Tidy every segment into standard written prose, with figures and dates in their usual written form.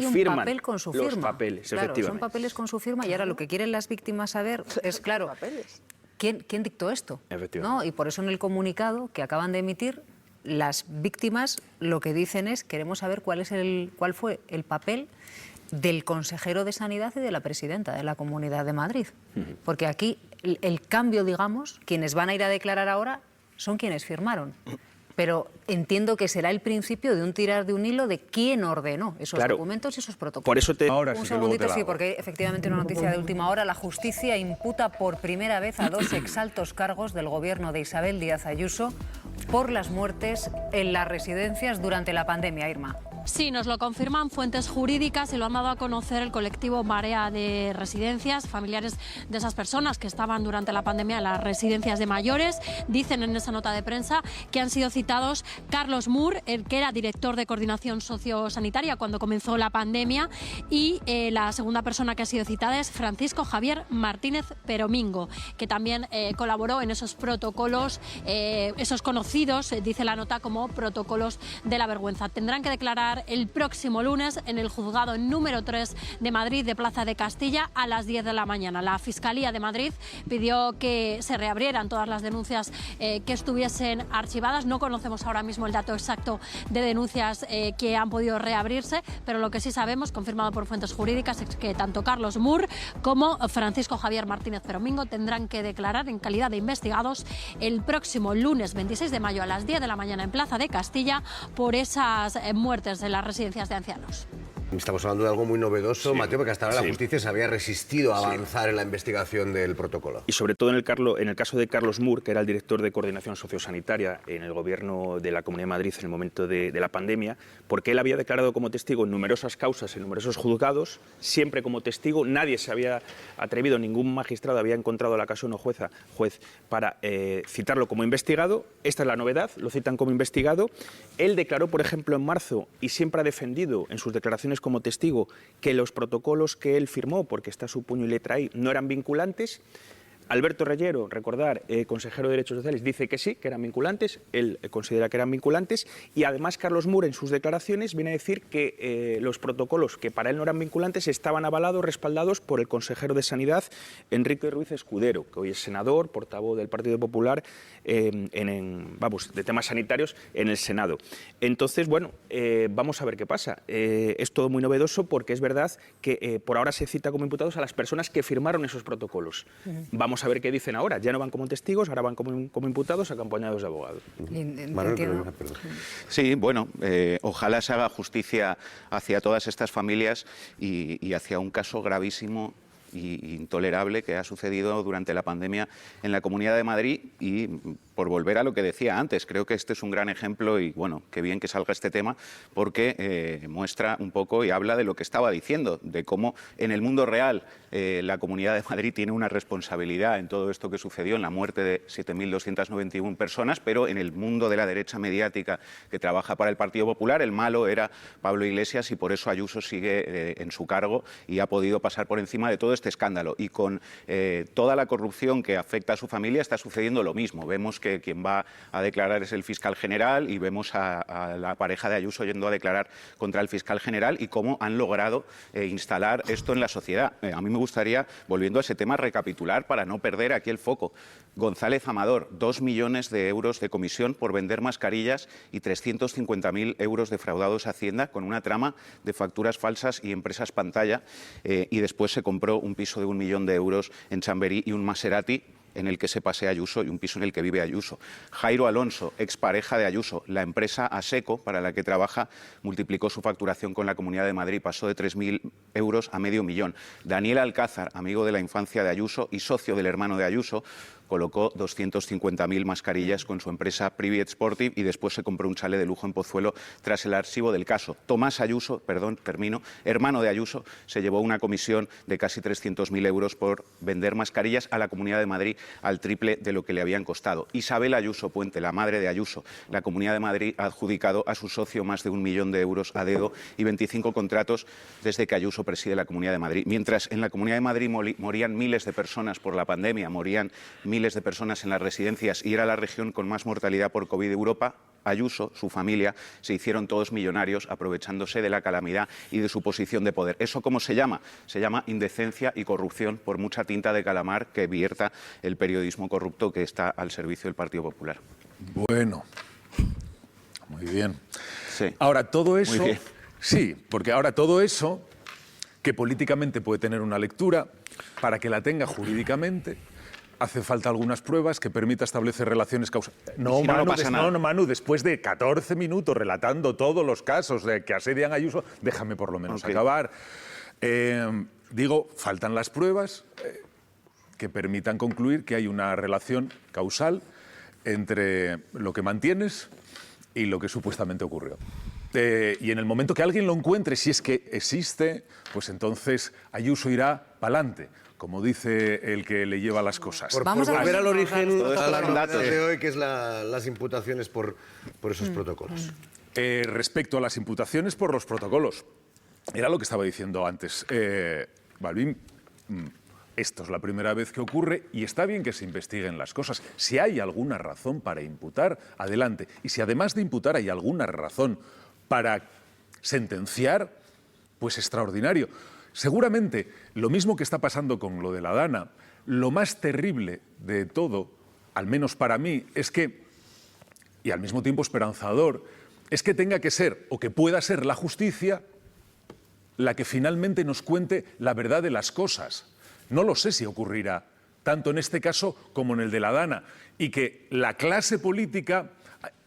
firman papel con su los firma. papeles, Claro, efectivamente. son papeles con su firma y ahora lo que quieren las víctimas saber es, claro, ¿quién dictó esto? ¿No? Y por eso en el comunicado que acaban de emitir, las víctimas lo que dicen es: queremos saber cuál fue el papel del consejero de Sanidad y de la presidenta de la Comunidad de Madrid. Porque aquí el cambio, digamos, quienes van a ir a declarar ahora son quienes firmaron. Pero entiendo que será el principio de un tirar de un hilo de quién ordenó esos documentos y esos protocolos. Por eso Ahora sí Un que luego segundito, te la sí, hago. porque efectivamente una noticia de última hora. La justicia imputa por primera vez a 2 exaltos cargos del gobierno de Isabel Díaz Ayuso por las muertes en las residencias durante la pandemia, Irma. Sí, nos lo confirman fuentes jurídicas y lo han dado a conocer el colectivo Marea de Residencias, familiares de esas personas que estaban durante la pandemia en las residencias de mayores. Dicen en esa nota de prensa que han sido citados Carlos Moore, el que era director de coordinación sociosanitaria cuando comenzó la pandemia, y la segunda persona que ha sido citada es Francisco Javier Martínez Peromingo, que también colaboró en esos protocolos, esos conocidos, dice la nota, como protocolos de la vergüenza. Tendrán que declarar el próximo lunes en el juzgado número 3 de Madrid de Plaza de Castilla a las 10 de la mañana. La Fiscalía de Madrid pidió que se reabrieran todas las denuncias que estuviesen archivadas. No conocemos ahora mismo el dato exacto de denuncias que han podido reabrirse, pero lo que sí sabemos, confirmado por fuentes jurídicas, es que tanto Carlos Moore como Francisco Javier Martínez Peromingo tendrán que declarar en calidad de investigados el próximo lunes 26 de mayo a las 10 de la mañana en Plaza de Castilla por esas muertes en las residencias de ancianos. Estamos hablando de algo muy novedoso, Mateo, porque hasta ahora la justicia se había resistido a avanzar en la investigación del protocolo. Y sobre todo en el caso de Carlos Moore, que era el director de coordinación sociosanitaria en el gobierno de la Comunidad de Madrid en el momento de la pandemia, porque él había declarado como testigo en numerosas causas, en numerosos juzgados, siempre como testigo. Nadie se había atrevido, ningún magistrado había encontrado la ocasión o juez para citarlo como investigado. Esta es la novedad, lo citan como investigado. Él declaró, por ejemplo, en marzo, y siempre ha defendido en sus declaraciones como testigo, que los protocolos que él firmó, porque está su puño y letra ahí, no eran vinculantes. Alberto Reyero, recordar, consejero de Derechos Sociales, dice que sí, que eran vinculantes, él considera que eran vinculantes, y además Carlos Moore en sus declaraciones viene a decir que los protocolos que para él no eran vinculantes estaban avalados, respaldados por el consejero de Sanidad, Enrique Ruiz Escudero, que hoy es senador, portavoz del Partido Popular, de temas sanitarios en el Senado. Entonces, bueno, vamos a ver qué pasa. Es todo muy novedoso porque es verdad que por ahora se cita como imputados a las personas que firmaron esos protocolos. Vamos a ver qué dicen ahora. Ya no van como testigos, ahora van como imputados acompañados de abogados. Sí, bueno, ojalá se haga justicia hacia todas estas familias y hacia un caso gravísimo y intolerable que ha sucedido durante la pandemia en la Comunidad de Madrid. Y por volver a lo que decía antes, creo que este es un gran ejemplo y bueno, qué bien que salga este tema porque muestra un poco y habla de lo que estaba diciendo, de cómo en el mundo real la Comunidad de Madrid tiene una responsabilidad en todo esto que sucedió, en la muerte de 7.291 personas, pero en el mundo de la derecha mediática que trabaja para el Partido Popular, el malo era Pablo Iglesias y por eso Ayuso sigue en su cargo y ha podido pasar por encima de todo este escándalo. Y con toda la corrupción que afecta a su familia está sucediendo lo mismo. Vemos que quien va a declarar es el fiscal general y vemos a la pareja de Ayuso yendo a declarar contra el fiscal general y cómo han logrado instalar esto en la sociedad. A mí me gustaría, volviendo a ese tema, recapitular para no perder aquí el foco. González Amador, 2 millones de euros de comisión por vender mascarillas y 350.000 euros defraudados a Hacienda con una trama de facturas falsas y empresas pantalla, y después se compró un piso de 1 millón de euros en Chamberí y un Maserati en el que se pasea Ayuso y un piso en el que vive Ayuso. Jairo Alonso, expareja de Ayuso, la empresa Aseco, para la que trabaja, multiplicó su facturación con la Comunidad de Madrid, pasó de 3.000 euros a medio millón. Daniel Alcázar, amigo de la infancia de Ayuso y socio del hermano de Ayuso, colocó 250.000 mascarillas con su empresa Private Sportive y después se compró un chalet de lujo en Pozuelo tras el archivo del caso. Tomás Ayuso, hermano de Ayuso, se llevó una comisión de casi 300.000 euros por vender mascarillas a la Comunidad de Madrid al triple de lo que le habían costado. Isabel Ayuso Puente, la madre de Ayuso, la Comunidad de Madrid ha adjudicado a su socio más de 1 millón de euros a dedo y 25 contratos desde que Ayuso caso preside la Comunidad de Madrid. Mientras en la Comunidad de Madrid morían miles de personas por la pandemia, morían miles de personas en las residencias y era la región con más mortalidad por COVID de Europa, Ayuso, su familia, se hicieron todos millonarios aprovechándose de la calamidad y de su posición de poder. ¿Eso cómo se llama? Se llama indecencia y corrupción, por mucha tinta de calamar que vierta el periodismo corrupto que está al servicio del Partido Popular. Bueno, muy bien. Sí. Ahora, todo eso... Muy bien. Sí, porque ahora todo eso, que políticamente puede tener una lectura, para que la tenga jurídicamente... hace falta algunas pruebas que permita establecer relaciones causales. No, Manu, después de 14 minutos relatando todos los casos de que asedian a Ayuso, déjame por lo menos acabar. Digo, faltan las pruebas que permitan concluir que hay una relación causal entre lo que mantienes y lo que supuestamente ocurrió. Y en el momento que alguien lo encuentre, si es que existe, pues entonces Ayuso irá pa'lante, como dice el que le lleva las cosas. Por volver al origen, a las notas de hoy, que es las imputaciones por esos protocolos. Respecto a las imputaciones por los protocolos, era lo que estaba diciendo antes. Balbín, esto es la primera vez que ocurre y está bien que se investiguen las cosas. Si hay alguna razón para imputar, adelante. Y si además de imputar hay alguna razón para sentenciar, pues extraordinario. Seguramente, lo mismo que está pasando con lo de la Dana, lo más terrible de todo, al menos para mí, es que, y al mismo tiempo esperanzador, es que tenga que ser, o que pueda ser la justicia, la que finalmente nos cuente la verdad de las cosas. No lo sé si ocurrirá, tanto en este caso como en el de la Dana, y que la clase política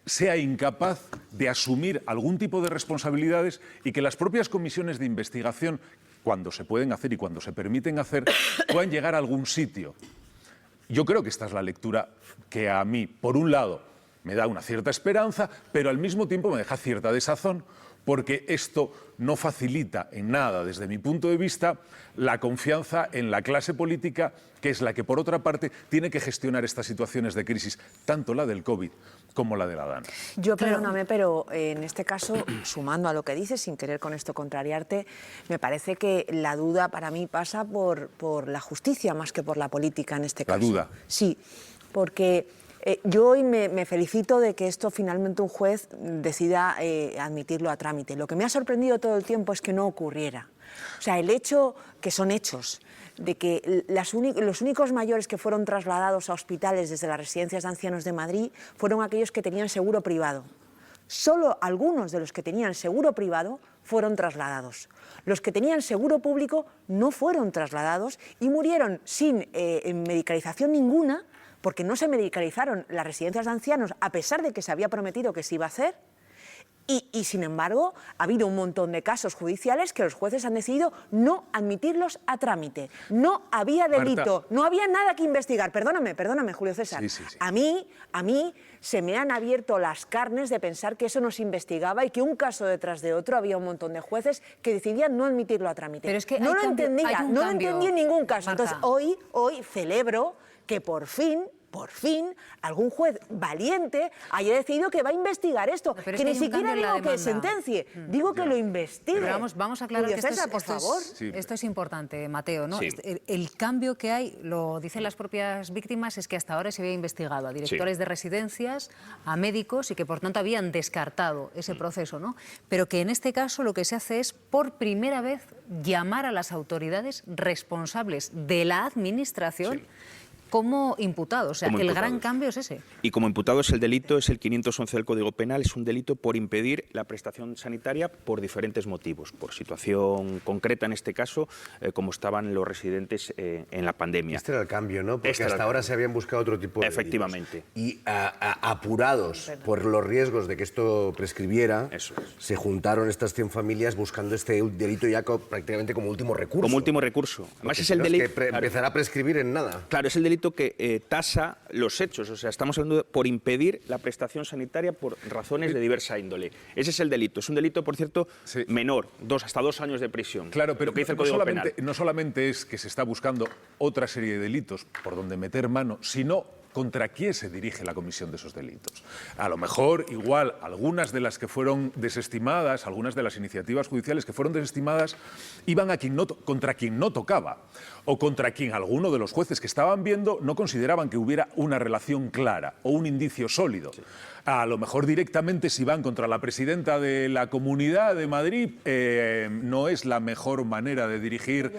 sea incapaz de asumir algún tipo de responsabilidades y que las propias comisiones de investigación, cuando se pueden hacer y cuando se permiten hacer, puedan llegar a algún sitio. Yo creo que esta es la lectura que a mí, por un lado, me da una cierta esperanza, pero al mismo tiempo me deja cierta desazón, porque esto no facilita en nada, desde mi punto de vista, la confianza en la clase política, que es la que, por otra parte, tiene que gestionar estas situaciones de crisis, tanto la del COVID como la de la Dana. Yo, perdóname, pero en este caso, sumando a lo que dices, sin querer con esto contrariarte, me parece que la duda para mí pasa por la justicia más que por la política en este caso. ¿La duda? Sí, porque yo hoy me felicito de que esto finalmente un juez decida admitirlo a trámite. Lo que me ha sorprendido todo el tiempo es que no ocurriera. O sea, el hecho, que son hechos, de que los únicos mayores que fueron trasladados a hospitales desde las residencias de ancianos de Madrid fueron aquellos que tenían seguro privado. Solo algunos de los que tenían seguro privado fueron trasladados. Los que tenían seguro público no fueron trasladados y murieron sin medicalización ninguna, porque no se medicalizaron las residencias de ancianos, a pesar de que se había prometido que se iba a hacer. Y, sin embargo, ha habido un montón de casos judiciales que los jueces han decidido no admitirlos a trámite. No había delito, Marta, no había nada que investigar. Perdóname, Julio César. Sí. A mí se me han abierto las carnes de pensar que eso no se investigaba y que un caso detrás de otro había un montón de jueces que decidían no admitirlo a trámite. Pero es que no lo entendía, no lo entendí en ningún caso. Marta. Entonces, hoy celebro que por fin, algún juez valiente haya decidido que va a investigar esto. Pero que ni siquiera digo que sentencie, digo que lo investigue. Pero vamos a aclarar que esto es importante, Mateo, ¿no? Sí. El cambio que hay, lo dicen las propias víctimas, es que hasta ahora se había investigado a directores de residencias, a médicos y que por tanto habían descartado ese proceso, ¿no? Pero que en este caso lo que se hace es, por primera vez, llamar a las autoridades responsables de la administración como imputados. O sea, que el gran cambio es ese. Y como imputados el delito es el 511 del Código Penal, es un delito por impedir la prestación sanitaria por diferentes motivos, por situación concreta en este caso, como estaban los residentes en la pandemia. Este era el cambio, ¿no? Porque hasta ahora se habían buscado otro tipo de efectivamente. Delitos. Y apurados por los riesgos de que esto prescribiera, se juntaron estas 100 familias buscando este delito ya prácticamente como último recurso. Como último recurso. Además es el delito que empezará a prescribir en nada. Claro, es el delito que tasa los hechos, o sea, estamos hablando por impedir la prestación sanitaria por razones de diversa índole. Ese es el delito. Es un delito, por cierto, menor, hasta 2 años de prisión. Claro, pero que dice el Código Penal. No solamente es que se está buscando otra serie de delitos por donde meter mano, sino contra quién se dirige la comisión de esos delitos. A lo mejor, igual, algunas de las que fueron desestimadas, algunas de las iniciativas judiciales que fueron desestimadas, iban a contra quien no tocaba, o contra quien alguno de los jueces que estaban viendo no consideraban que hubiera una relación clara o un indicio sólido. Sí. A lo mejor directamente si van contra la presidenta de la Comunidad de Madrid no es la mejor manera de dirigir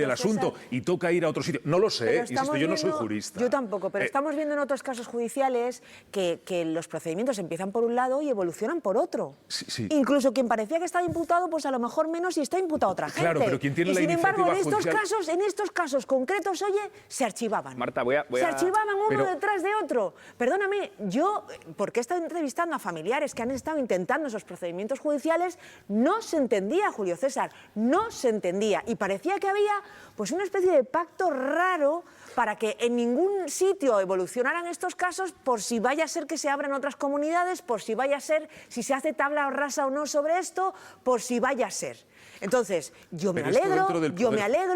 el asunto y toca ir a otro sitio. No lo sé, insisto, yo no soy jurista. Yo tampoco, pero estamos viendo en otros casos judiciales que los procedimientos empiezan por un lado y evolucionan por otro. Sí, sí. Incluso quien parecía que estaba imputado, pues a lo mejor menos y está imputado otra gente. Claro, pero quien tiene la iniciativa judicial... en estos casos concretos, oye, se archivaban. Marta, se archivaban uno detrás de otro. Perdóname, yo... porque he estado entrevistando a familiares que han estado intentando esos procedimientos judiciales, no se entendía, Julio César, no se entendía. Y parecía que había pues una especie de pacto raro para que en ningún sitio evolucionaran estos casos, por si vaya a ser que se abran otras comunidades, por si vaya a ser, si se hace tabla rasa o no sobre esto, por si vaya a ser. Entonces, yo me alegro,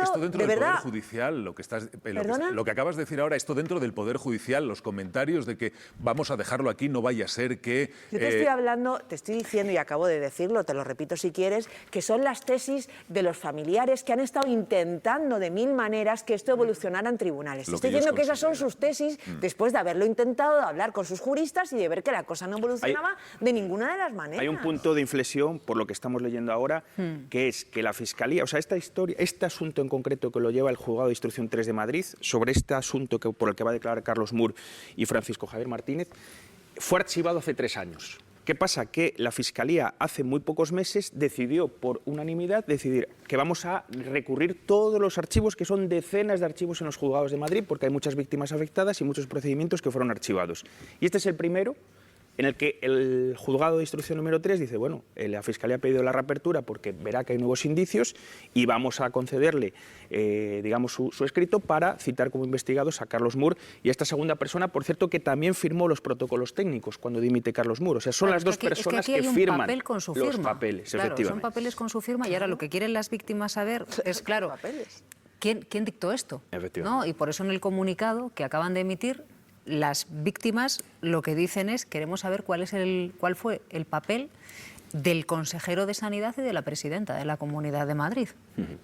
esto dentro de del verdad. Poder Judicial, lo que acabas de decir ahora, esto dentro del Poder Judicial, los comentarios de que vamos a dejarlo aquí, no vaya a ser que... Yo te estoy hablando, te estoy diciendo, y acabo de decirlo, te lo repito si quieres, que son las tesis de los familiares que han estado intentando de mil maneras que esto evolucionara en tribunales. Estoy diciendo que esas son sus tesis después de haberlo intentado, de hablar con sus juristas y de ver que la cosa no evolucionaba de ninguna de las maneras. Hay un punto de inflexión, por lo que estamos leyendo ahora, que es que la Fiscalía, o sea, esta historia, este asunto en concreto que lo lleva el Juzgado de Instrucción 3 de Madrid, sobre este asunto por el que va a declarar Carlos Moore y Francisco Javier Martínez, fue archivado hace 3 años. ¿Qué pasa? Que la Fiscalía hace muy pocos meses decidió por unanimidad que vamos a recurrir todos los archivos, que son decenas de archivos en los juzgados de Madrid, porque hay muchas víctimas afectadas y muchos procedimientos que fueron archivados. Y este es el primero en el que el Juzgado de Instrucción número 3 dice, bueno, la Fiscalía ha pedido la reapertura porque verá que hay nuevos indicios y vamos a concederle, digamos, su escrito para citar como investigados a Carlos Moore y a esta segunda persona, por cierto, que también firmó los protocolos técnicos cuando dimite Carlos Moore. O sea, son las dos personas que firman papel con su firma. Los papeles, claro, efectivamente. Son papeles con su firma y ahora lo que quieren las víctimas saber es, claro, ¿quién dictó esto? ¿No? Y por eso en el comunicado que acaban de emitir, las víctimas lo que dicen es queremos saber cuál fue el papel del consejero de Sanidad y de la presidenta de la Comunidad de Madrid.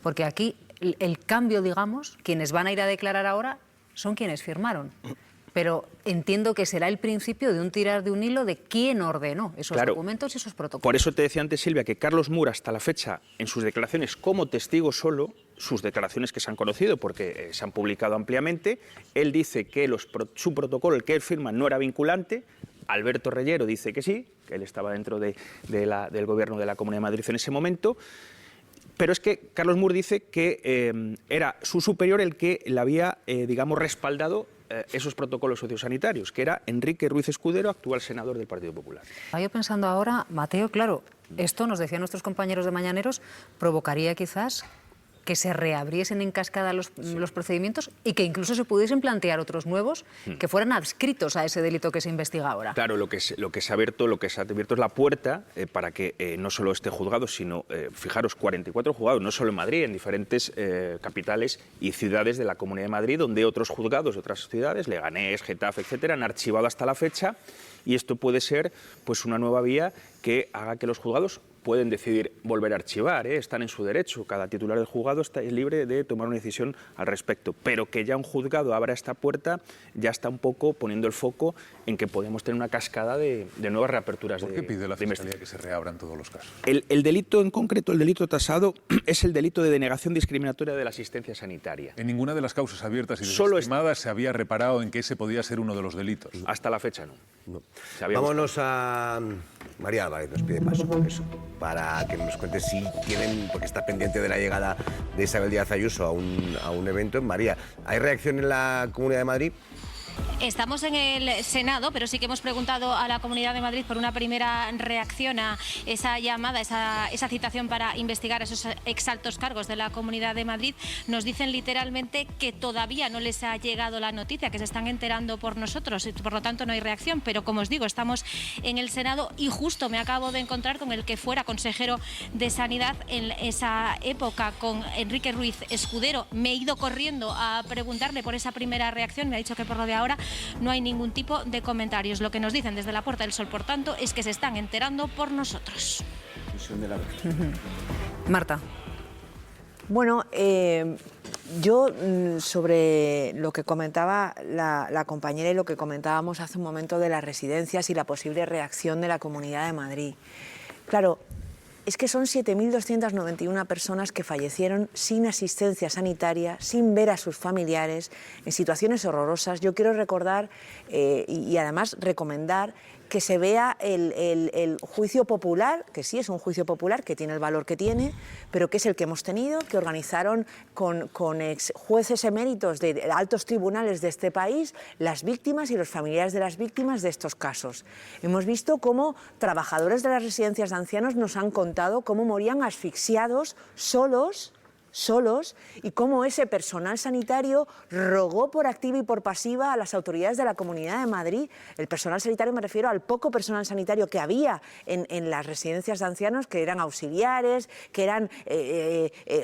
Porque aquí el cambio, digamos, quienes van a ir a declarar ahora son quienes firmaron. Pero entiendo que será el principio de un tirar de un hilo de quién ordenó esos documentos y esos protocolos. Por eso te decía antes, Silvia, que Carlos Moore, hasta la fecha, en sus declaraciones como testigo solo, sus declaraciones que se han conocido porque se han publicado ampliamente, él dice que su protocolo, el que él firma, no era vinculante. Alberto Reyero dice que sí, que él estaba dentro del gobierno de la Comunidad de Madrid en ese momento. Pero es que Carlos Moore dice que era su superior el que le había, digamos, respaldado esos protocolos sociosanitarios, que era Enrique Ruiz Escudero, actual senador del Partido Popular. Yo pensando ahora, Mateo, claro, esto nos decían nuestros compañeros de Mañaneros, provocaría quizás que se reabriesen en cascada los procedimientos y que incluso se pudiesen plantear otros nuevos que fueran adscritos a ese delito que se investiga ahora. Claro, lo que se ha abierto es la puerta para que no solo este juzgado, sino, fijaros, 44 juzgados, no solo en Madrid, en diferentes capitales y ciudades de la Comunidad de Madrid, donde otros juzgados de otras ciudades, Leganés, Getafe, etcétera, han archivado hasta la fecha, y esto puede ser pues una nueva vía que haga que los juzgados pueden decidir volver a archivar, están en su derecho. Cada titular del juzgado está libre de tomar una decisión al respecto. Pero que ya un juzgado abra esta puerta ya está un poco poniendo el foco en que podemos tener una cascada de nuevas reaperturas. ¿Por qué pide la Fiscalía que se reabran todos los casos? El delito en concreto, el delito tasado, es el delito de denegación discriminatoria de la asistencia sanitaria. En ninguna de las causas abiertas y desestimadas se había reparado en que ese podía ser uno de los delitos. Hasta la fecha no. Vámonos a... María Álvarez nos pide paso por eso, para que nos cuente si tienen, porque está pendiente de la llegada de Isabel Díaz Ayuso a un evento en María. ¿Hay reacción en la Comunidad de Madrid? Estamos en el Senado, pero sí que hemos preguntado a la Comunidad de Madrid por una primera reacción a esa llamada, esa citación para investigar esos exaltos cargos de la Comunidad de Madrid. Nos dicen literalmente que todavía no les ha llegado la noticia, que se están enterando por nosotros y por lo tanto no hay reacción. Pero como os digo, estamos en el Senado y justo me acabo de encontrar con el que fuera consejero de Sanidad en esa época, con Enrique Ruiz Escudero. Me he ido corriendo a preguntarle por esa primera reacción, me ha dicho que por lo de ahora no hay ningún tipo de comentarios. Lo que nos dicen desde la Puerta del Sol, por tanto, es que se están enterando por nosotros. Marta. Bueno, yo sobre lo que comentaba la compañera y lo que comentábamos hace un momento de las residencias y la posible reacción de la Comunidad de Madrid. Claro, es que son 7.291 personas que fallecieron sin asistencia sanitaria, sin ver a sus familiares, en situaciones horrorosas. Yo quiero recordar y además recomendar que se vea el juicio popular, que sí es un juicio popular, que tiene el valor que tiene, pero que es el que hemos tenido, que organizaron con ex jueces eméritos de altos tribunales de este país, las víctimas y los familiares de las víctimas de estos casos. Hemos visto cómo trabajadores de las residencias de ancianos nos han contado cómo morían asfixiados, solos, y cómo ese personal sanitario rogó por activa y por pasiva a las autoridades de la Comunidad de Madrid. El personal sanitario, me refiero al poco personal sanitario que había en las residencias de ancianos, que eran auxiliares, que eran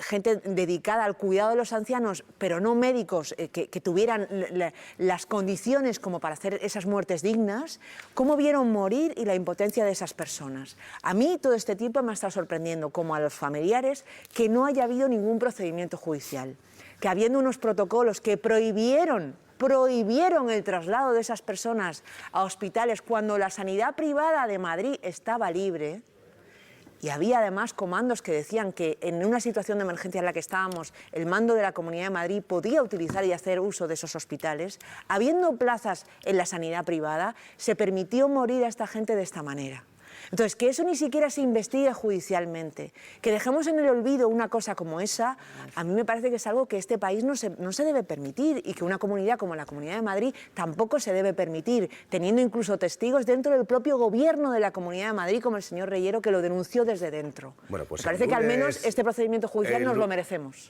gente dedicada al cuidado de los ancianos, pero no médicos que tuvieran las condiciones como para hacer esas muertes dignas. Cómo vieron morir y la impotencia de esas personas. A mí todo este tiempo me ha estado sorprendiendo, como a los familiares, que no haya habido ningún procedimiento judicial, que habiendo unos protocolos que prohibieron el traslado de esas personas a hospitales cuando la sanidad privada de Madrid estaba libre, y había además comandos que decían que en una situación de emergencia en la que estábamos, el mando de la Comunidad de Madrid podía utilizar y hacer uso de esos hospitales, habiendo plazas en la sanidad privada, se permitió morir a esta gente de esta manera. Entonces, que eso ni siquiera se investigue judicialmente, que dejemos en el olvido una cosa como esa, a mí me parece que es algo que este país no se debe permitir, y que una comunidad como la Comunidad de Madrid tampoco se debe permitir, teniendo incluso testigos dentro del propio gobierno de la Comunidad de Madrid, como el señor Reyero, que lo denunció desde dentro. Bueno, pues me parece que al menos este procedimiento judicial nos lo merecemos.